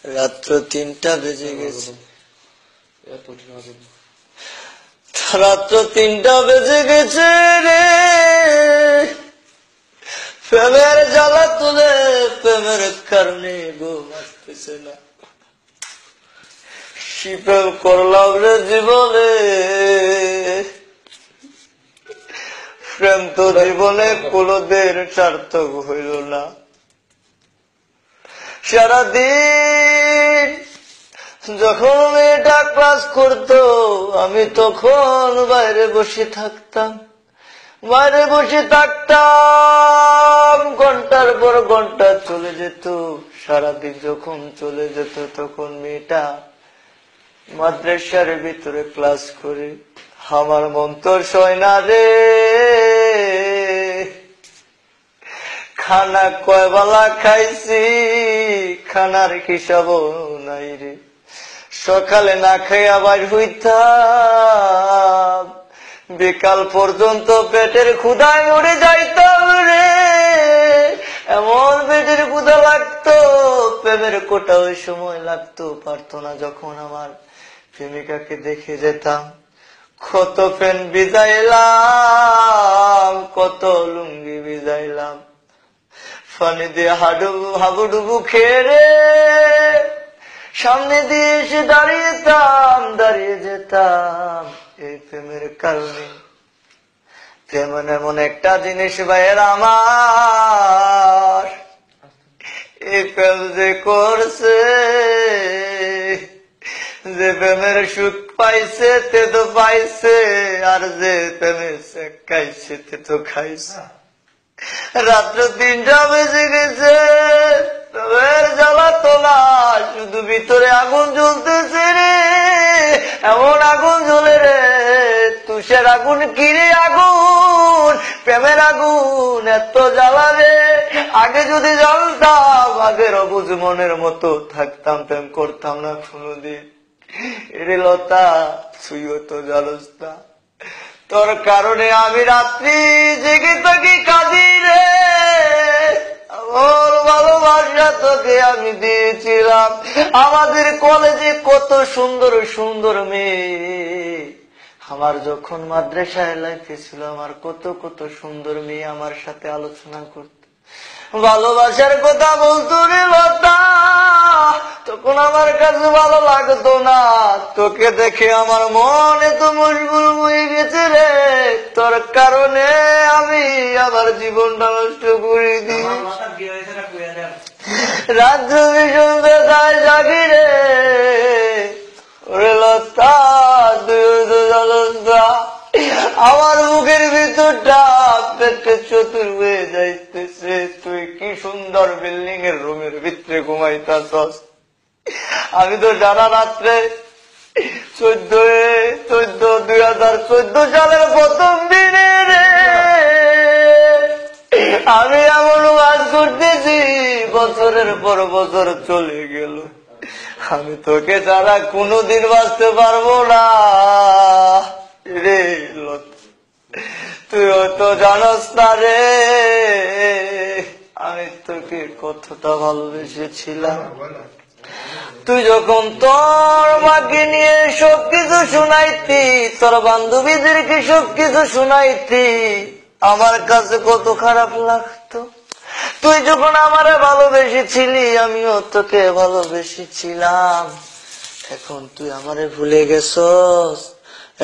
রাত্র 3টা বেজে গেছে। রাত্র 3টা বেজে গেছে রে, প্রেমের জ্বালা তুলে প্রেমের কারণে ঘুম আসতেছে না। প্রেম করলাম রে জীবনে, প্রেম তো জীবনে কোনদিন সার্থক হইল না। সারাদিন যখন মেয়েটা ক্লাস করতো আমি তখন বাইরে বসে থাকতাম, ঘন্টার পর ঘন্টা চলে যেত। সারাদিন যখন চলে যেত তখন মেয়েটা মাদ্রাসার ভিতরে ক্লাস করে। আমার মন তো সয় না রে, খানা কয় বেলা খাইছি খানার হিসাবও নাই রে। সকালে না খাই আবার হইতাম, বিকাল পর্যন্ত পেটের ক্ষুধায় মরে যাইতাম রে। এমন পেটের ক্ষুধা লাগতো, প্রেমের কোটা ওই সময় লাগতো পারতো না। যখন আমার প্রেমিকাকে দেখে যেতাম, কত প্যান ভিজাইলাম, কত লুঙ্গি ভিজাইলাম, পানি দিয়ে হাবুডুবু খেয়ে রে সামনে দিয়ে এসে দাঁড়িয়ে যেতাম। এই প্রেমের কারণে। প্রেম এমন একটা জিনিস ভাইয়ের আমার, এই প্রেম যে করছে, যে প্রেমের সুখ পাইছে তে তো পাইছে, আর যে প্রেমের শেখ খাইছে তে তো খাইছে। রাত্র 3টা বেজে গেছে, প্রেমের জ্বালা তোলা, শুধু ভিতরে আগুন জ্বলতেছে রে। এমন আগুন জ্বলে রে, তুষের আগুন কিরে আগুন, প্রেমের আগুন এত জ্বালা রে। আগে যদি জানতাম, আগের অবুঝ মনের মতো থাকতাম, প্রেম করতাম না কোনদিন। এরে লতা তুইও তো জানোস না, তোর কারণে আমি রাত্রি জেগে থাকি কাঁদি রে। আমার ভালোবাসা তোকে আমি দিয়েছিলাম। আমাদের কলেজে কত সুন্দর সুন্দর মেয়ে, আমার যখন মাদ্রাসায় লাইফে ছিল, আমার কত কত সুন্দর মেয়ে আমার সাথে আলোচনা করত, ভালোবাসার কথা বলতো রে লতা। তখন আমার কাছে ভালো লাগতো না, তোকে দেখে আমার মন এত মশগুল হয়ে গেছে রে। তোর কারণে আমি আমার জীবনটা নষ্ট করে দিই। রাজ্য ভীষণ বেদায় জাগি রে, ওরে লতা তুই তো জানোস না, আমার মুখের ভিতরটা পেটে চতুর হয়ে যাইতেছে। তুই কি সুন্দর বিল্ডিং এর রুমের ভিতরে ঘুমাইতাছস, আমি তো সারা রাত্রে 2014 সালের প্রথম দিনে রে আমি এমন কাজ করতেছি, বছরের পর বছর চলে গেল, আমি তোকে ছাড়া কোনোদিন বাঁচতে পারবো না রে। তুই তো জানোস না রে আমি তোকে কতটা ভালোবেসেছিলাম। তুই যখন তোর মাকে নিয়ে সবকিছু শুনাইতি, তোর বান্ধবীদেরকে সবকিছু শুনাইতি, আমার কাছে কত খারাপ লাগতো। তুই যখন আমারে ভালোবেসেছিলি, আমিও তোকে ভালোবেসেছিলাম। এখন তুই আমারে ভুলে গেছস,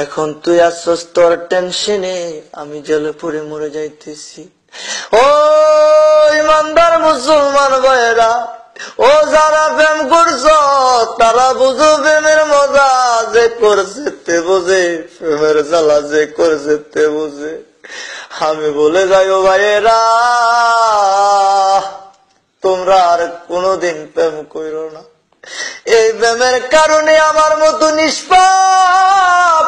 এখন তুই আসছস তোর টেনশনে, আমি জেলে পড়ে মরে যাইতেছি। ও ইমানদার মুসলমান ভাইয়েরা, ও যারা প্রেম করছ তারা বুঝো প্রেমের মজা, যে করছে তে বোঝে, প্রেমের জ্বালা যে করছে তে বোঝে। আমি বলে যাই ও ভাইয়েরা, তোমরা আর কোনোদিন প্রেম করো না। এই প্রেমের কারণে আমার মতো নিষ্পাপ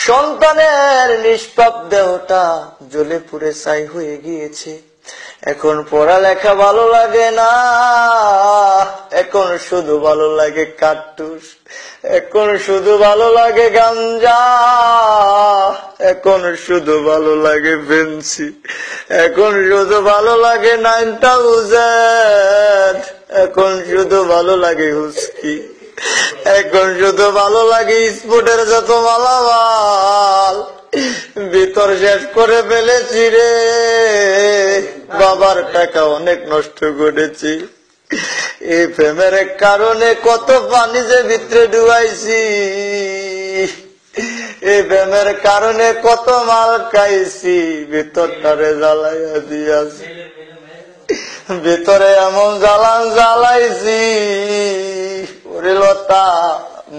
সন্তানের নিষ্পাপ দেহটা জ্বলে পুড়ে ছাই হয়ে গিয়েছে। এখন পড়ালেখা ভালো লাগে না, এখন শুধু ভালো লাগে কার্তুস, এখন শুধু ভালো লাগে গাঞ্জা, এখন শুধু ভালো লাগে ফেন্সি, এখন শুধু ভালো লাগে 9000, এখন শুধু ভালো লাগে হুস্কি। দেখি। এখন শুধু ভালো লাগে স্পোর্টের যত মালামাল ভিতর শেষ করে ফেলেছি রে। বাবার টাকা অনেক নষ্ট করেছি, এই প্রেমের কারণে কত পানি যে ভিতরে ডুবাইছি, এই প্রেমের কারণে কত মাল খাইছি, ভিতরটারে জ্বালাইয়া দিয়াছি, ভিতরে এমন জ্বালান জ্বালাইছি। ওরে লতা,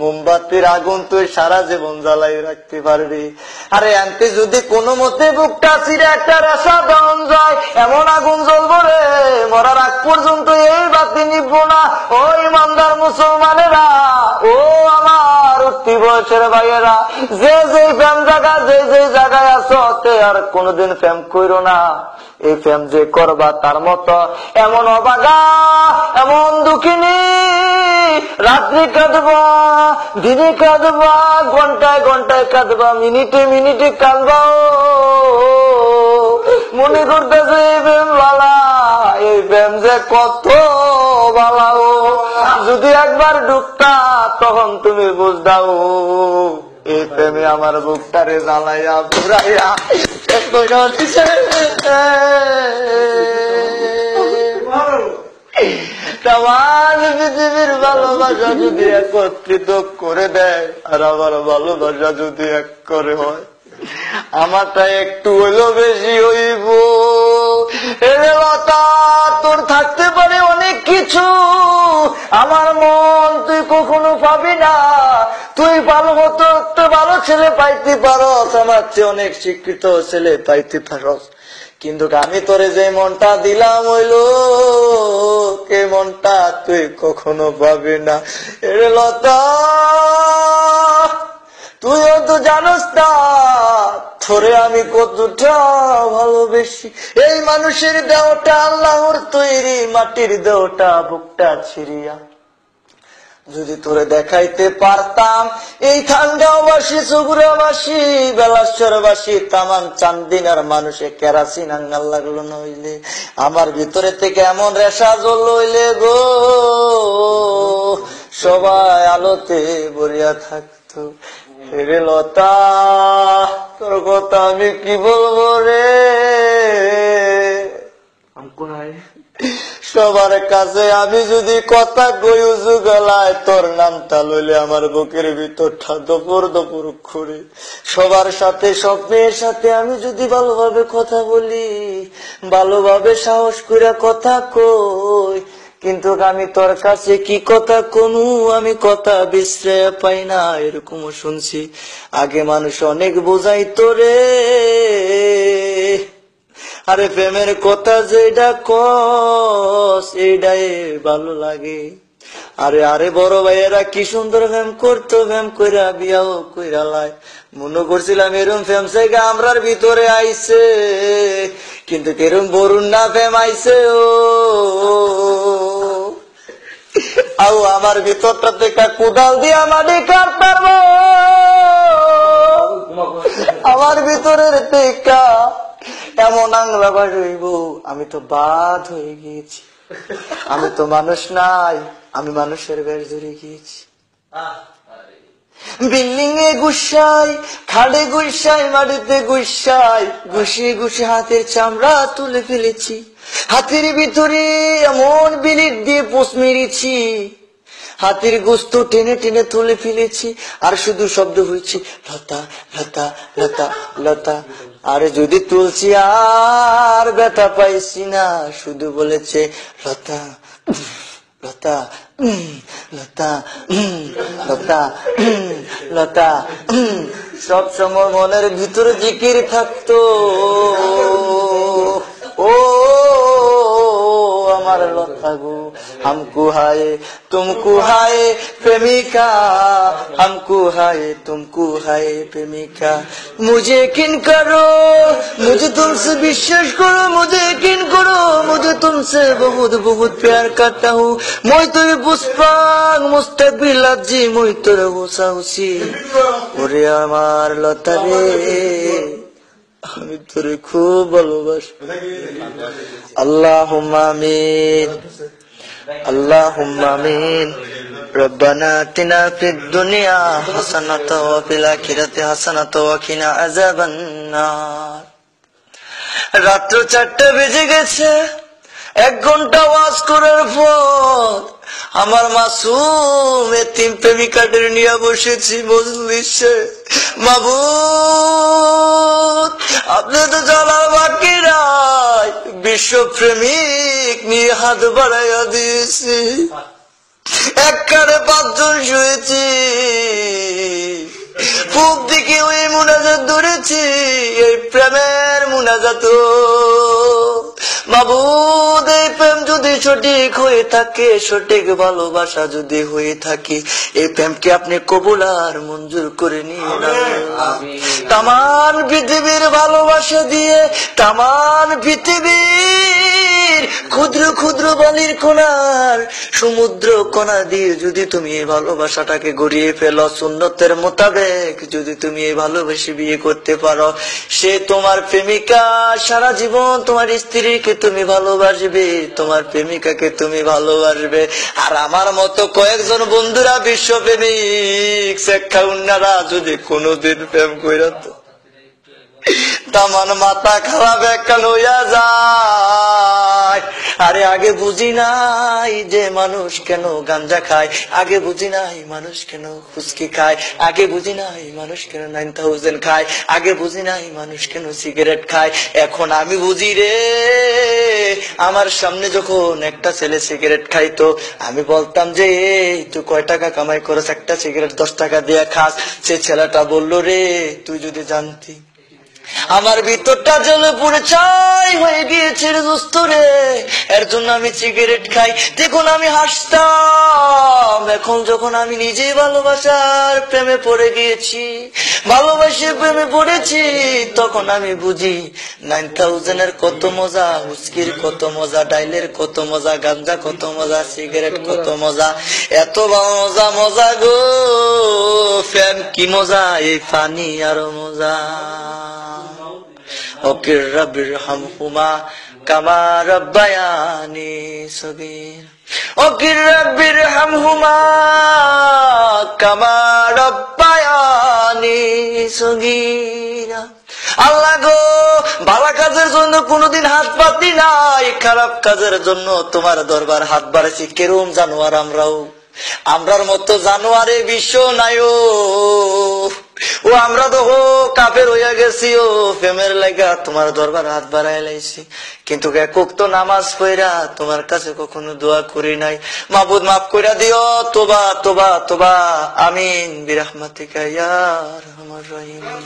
মোমবাতির আগুন তুই সারা জীবন জ্বালাই রাখতে পারবি, আরে আনতে যদি কোনো মতে বুকটা ছিঁড়ে একটা রেশা দেওয়ান যায়, এমন আগুন জ্বলবো রে, মরার আগ পর্যন্ত এই বাতি নিব না। ও ইমানদার মুসলমানেরা, ও আমার উঠতি বয়সের ভাইয়েরা, যে যে প্রেম জায়গা, যে যে জায়গায় আছো, আর কোনোদিন প্রেম কইরো না। এই প্রেম যে করবা তার মতো এমন অবাগা, এমন দুঃখিনী, রাত্রি কাঁদবা, দিনে কাঁদবা, ঘন্টায় ঘন্টায় কাঁদবা, মিনিটে মিনিটে কাঁদবা। মনে করতেছে এই প্রেম বালা, এই প্রেম যে কত বালা। যদি একবার ঢুকতা তখন তুমি বুঝদাও, এই প্রেমে আমার বুকটারে জ্বালাইয়া পুরাইয়া পৃথিবীর ভালোবাসা যদি একত্রিত করে দেয়, আর আমার ভালোবাসা যদি এক করে হয়, আমারটা একটু হইলো বেশি হইব। এরে লতা, তোর থাকতে পারে অনেক কিছু, আমার মন তুই কখনো পাবি না। তুই ভালো হতো, একটা ভালো ছেলে পাইতে পারস, আমার চেয়ে অনেক শিক্ষিত ছেলে পাইতে পারস, কিন্তু আমি তোরে যে মনটা দিলাম হইলো কে মনটা তুই কখনো পাবি না। এরে লতা, তুইও তো জানোস না তোরে আমি কতটা ভালোবেসি। এই মানুষের দেহটা আল্লাহর তৈরি, মাটির দেহটা বুকটা ছিড়িয়া যদি তোরে দেখাইতে পারতাম, এই ঠান্ডাবাসী, চুগুড়াবাসী, বেলাশ্বরবাসী, তামান চান্দিনার মানুষে কেরাসিন আঙ্গাল লাগলো নইলে, আমার ভিতরে থেকে এমন রেশা জ্বল হইলে গো, সবাই আলোতে ভরিয়া থাকতো। হেরে লতা, তোর কথা আমি কি বলবো রে, সবার কাছে আমি যদি কথা কই উজু গলায়, তোর নামটা লইলে আমার বুকের ভিতরটা দপুর দপুর করে। সবার সাথে, সব মেয়ের সাথে আমি যদি ভালোভাবে কথা বলি, ভালোভাবে সাহস করে কথা কই, কিন্তু আমি তোর কাছে কি কথা কমু, আমি কথা বিশ্রয় পাই না, এরকমও শুনছি। আগে মানুষ অনেক বোঝাইতো রে, আরে প্রেমের কথা যেটা কস এটাই ভালো লাগে। আরে আরে বড় ভাইয়েরা কি সুন্দর প্রেম করতো, প্রেম কইরা বিয়াও কইরা লাই। মনে করছিলাম এরম প্রেম জায়গা আমরার ভিতরে আইছে, কিন্তু কেরম বরুণ না প্রেম আইছে। আও আমার ভিতরটা থেকে কোদাল দিয়া মাটি কাটতাম, আমার ভিতরের টেকা এমন আংলা বাড়িব, আমি তো বাদ হয়ে গিয়েছি, আমি তো মানুষ নাই, আমি মানুষের বেশ ধরে গিয়েছি। বিল্ডিং এ গুসাই, খাড়ে গুসাই, মাটিতে গুসাই, ঘুষিয়ে ঘুষিয়ে হাতের চামড়া তুলে ফেলেছি, হাতের ভিতরে এমন বিলিট দিয়ে পোষ মেরেছি, হাতের গোস্ত টেনে টেনে তুলে ফেলেছি, আর শুধু শব্দ হয়েছে লতা লতা লতা লতা। আরে যদি তুলছি আর ব্যথা পাইছি না, শুধু বলেছে লতা লতা লতা লতা লতা। সব সময় মনের ভিতরে জিকির থাকতো, ও আমার লতা গো, हमको हाय तुमको हाय प्रेमिका, हमको हाय तुमको हाय प्रेमिका। मुझे यकीन करो, मुझे तुमसे विश्वास करो, मुझे यकीन करो, मुझे तुमसे बहुत बहुत प्यार करता हूँ। मैं তোর পুষ্পাং মুস্তাকবিল আজি, মই তোর হোসা হুসি। ওরে আমার লতা রে, আমি তোরে খুব ভালোবাসি। আল্লাহুম্মা আমিন, আল্লাহুম্মা আমিন। রব্বানা আতিনা ফিদ দুনিয়া হাসানাতাও ওয়া ফিল আখিরাতি হাসানাতাও ওয়া কিনা আযাবান নার। রাত 4টা বেজে গেছে। 1 ঘন্টা ওয়াজ করার পর আমার মাসুম এতিম প্রেমিকাদের নিয়ে বসেছি মজলিসে। মাবুদ, আপনি তো জানার বাকি নাই, বিশ্ব প্রেমিক নিয়ে হাত বাড়াইয়া দিয়েছি। এক কারে 5 জন শুয়েছি, পূব দিকে ওই মুনাজাত ধরেছি, এই প্রেমের মুনাজাত। মাবুদ, এই প্রেম যদি সঠিক হয়ে থাকে, সঠিক ভালোবাসা যদি হয়ে থাকে, এই প্রেমকে আপনি কবুল আর মঞ্জুর করে নিয়ে নেন। তামান পৃথিবীর ভালোবাসা দিয়ে, তামান পৃথিবীর ক্ষুদ্র ক্ষুদ্র বালির কণার সমুদ্র কণা দিয়ে যদি তুমি এই ভালোবাসাটাকে গড়িয়ে ফেলো, সুন্নতের মোতাবেক যদি তুমি এই ভালোবেসে বিয়ে করতে পারো, সে তোমার প্রেমিকা। সারা জীবন তোমার স্ত্রীকে তুমি ভালোবাসবে, তোমার প্রেমিকাকে তুমি ভালোবাসবে। আর আমার মতো কয়েকজন বন্ধুরা বিশ্ব প্রেমিক শেখা উন্নারা যদি কোনোদিন প্রেম কইরা তো তামান মাথা খারাপ একখান হইয়া যায়। আরে আগে বুঝি নাই যে মানুষ কেন গাঞ্জা খায়, আগে বুঝি নাই মানুষ কেন ফুসকি খায়, আগে বুঝি নাই মানুষ কেন 9000 খায়, আগে বুঝি নাই মানুষ কেন সিগারেট খায়। এখন আমি বুঝি রে। আমার সামনে যখন একটা ছেলে সিগারেট খাইতো, আমি বলতাম যে এই তুই কয় টাকা কামাই করছ, একটা সিগারেট 10 টাকা দিয়ে খাস। সে ছেলেটা বললো রে, তুই যদি জানতি আমার ভিতরটা জ্বলে পুড়ে ছাই হয়ে গিয়েছে রে দোস্ত রে, এর জন্য আমি সিগারেট খাই। দেখুন আমি হাসতাম। এখন যখন আমি নিজেই ভালোবাসার প্রেমে পড়ে গিয়েছি, ভালোবাসে প্রেমে পড়েছি, তখন আমি বুঝি 9000 কত মজা, উস্কির কত মজা, ডাইলের কত মজা, গাঞ্জা কত মজা, সিগারেট কত মজা। এত মজা মজা গো, ফ্যান কি মজা, এই পানি আরো মজা। ওকির রাব্বির হামহুমা কামা রাব্বায়ানি সগীর, ওকির রাব্বির হামহুমা কামা রাব্বায়ানি সগীর। আল্লাহ গো, ভালো কাজের জন্য কোনোদিন হাত পাতি নাই, খারাপ কাজের জন্য তোমার দরবার হাত বাড়াইছি। কেরম জানোয়ার আমরার মতো জানোয়ারে বিশ্ব নাই। ও আমরা তো কাফের হইয়া গেছি, ও প্রেমের লাগা তোমার দরবার হাত বাড়াই লাইছি, কিন্তু একক তো নামাজ পড়া তোমার কাছে কখনো দোয়া করি নাই। মাবুদ মাফ কইরা দিও, তোবা তোবা তোবা, আমিন বিরহমাতিকা ইয়া আরহামার রাহিমিন।